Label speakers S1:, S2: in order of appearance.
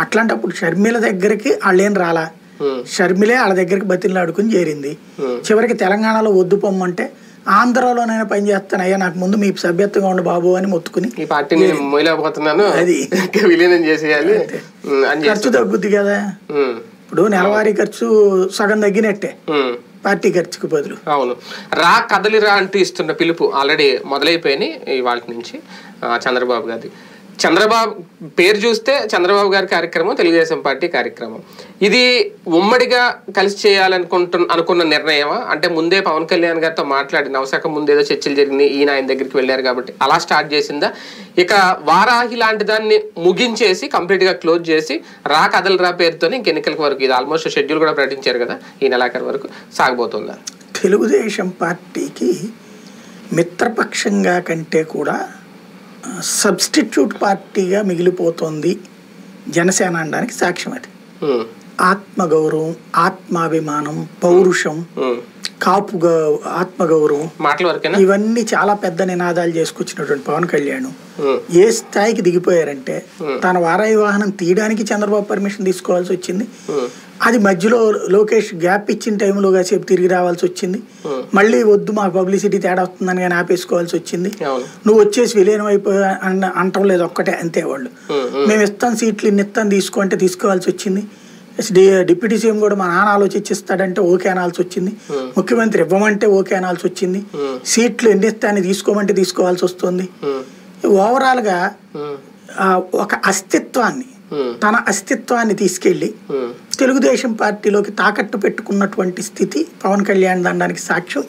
S1: అట్లాంటప్పుడు షర్మిల దగ్గరికి వాళ్ళేం రాలా, షర్మిలే వాళ్ళ దగ్గరికి బతిలాడుకుని చేరింది. చివరికి తెలంగాణలో వద్దు పొమ్మంటే ఆంధ్రాలోనైనా పనిచేస్తానయ్యా, నాకు ముందు మీ సభ్యత్వంగా ఉండు బాబు అని మొత్తుకుని
S2: ఈ పార్టీని మొయ్యలేకపోతున్నాను, అది విలీనం చేసేయాలి,
S1: ఖర్చు తగ్గుద్ది కదా. ఇప్పుడు నెలవారీ ఖర్చు సగం తగ్గినట్టే పార్టీ ఖర్చుకు బదులు.
S2: అవును, రా కదలిరా అంటూ ఇస్తున్న పిలుపు ఆల్రెడీ మొదలైపోయినాయి ఇవాళ నుంచి చంద్రబాబు గారి. చంద్రబాబు పేరు చూస్తే చంద్రబాబు గారి కార్యక్రమం, తెలుగుదేశం పార్టీ కార్యక్రమం. ఇది ఉమ్మడిగా కలిసి అనుకున్న నిర్ణయమా? అంటే ముందే పవన్ కళ్యాణ్ గారితో మాట్లాడి నవశాఖ ముందేదో చర్చలు జరిగినాయి, ఈయన ఆయన దగ్గరికి వెళ్ళారు కాబట్టి అలా స్టార్ట్ చేసిందా? ఇక వారాహి లాంటి దాన్ని ముగించేసి కంప్లీట్గా క్లోజ్ చేసి రా కదలరా పేరుతోనే ఇంక ఎన్నికల వరకు, ఇది ఆల్మోస్ట్ షెడ్యూల్ కూడా ప్రకటించారు కదా, ఈ నెలాఖరు వరకు సాగబోతుందా?
S1: తెలుగుదేశం పార్టీకి మిత్రపక్షంగా కంటే కూడా సబ్స్టిట్యూట్ పార్టీగా మిగిలిపోతుంది జనసేన అనడానికి సాక్ష్యం అది. ఆత్మగౌరవం, ఆత్మాభిమానం, పౌరుషం, కాపుగా ఆత్మగౌరవం, ఇవన్నీ చాలా పెద్ద నినాదాలు చేసుకొచ్చినటువంటి పవన్ కళ్యాణ్ ఏ స్థాయికి దిగిపోయారంటే తన వారాయి వాహనం తీయడానికి చంద్రబాబు పర్మిషన్ తీసుకోవాల్సి వచ్చింది. అది మధ్యలో లోకేష్ గ్యాప్ ఇచ్చిన టైంలో కాసేపు తిరిగి రావాల్సి వచ్చింది. మళ్ళీ వద్దు మాకు పబ్లిసిటీ తేడా వస్తుందని కానీ ఆపేసుకోవాల్సి వచ్చింది. నువ్వు వచ్చేసి విలీనం అయిపోయా అంటం లేదు ఒక్కటే, అంతే. వాళ్ళు మేము ఇస్తాం సీట్లు ఇన్ని ఇస్తాను తీసుకోంటే తీసుకోవాల్సి వచ్చింది. డిప్యూటీ సీఎం కూడా మా నాన్న ఆలోచించిస్తాడంటే ఓకే అనాల్సి వచ్చింది. ముఖ్యమంత్రి ఇవ్వమంటే ఓకే అనాల్సి వచ్చింది. సీట్లు ఎన్ని ఇస్తాయని తీసుకోమంటే తీసుకోవాల్సి వస్తుంది. ఓవరాల్ గా ఒక అస్తిత్వాన్ని, తన అస్తిత్వాన్ని తీసుకెళ్లి తెలుగుదేశం పార్టీలోకి తాకట్టు పెట్టుకున్నటువంటి స్థితి పవన్ కళ్యాణ్ అనడానికి సాక్ష్యం.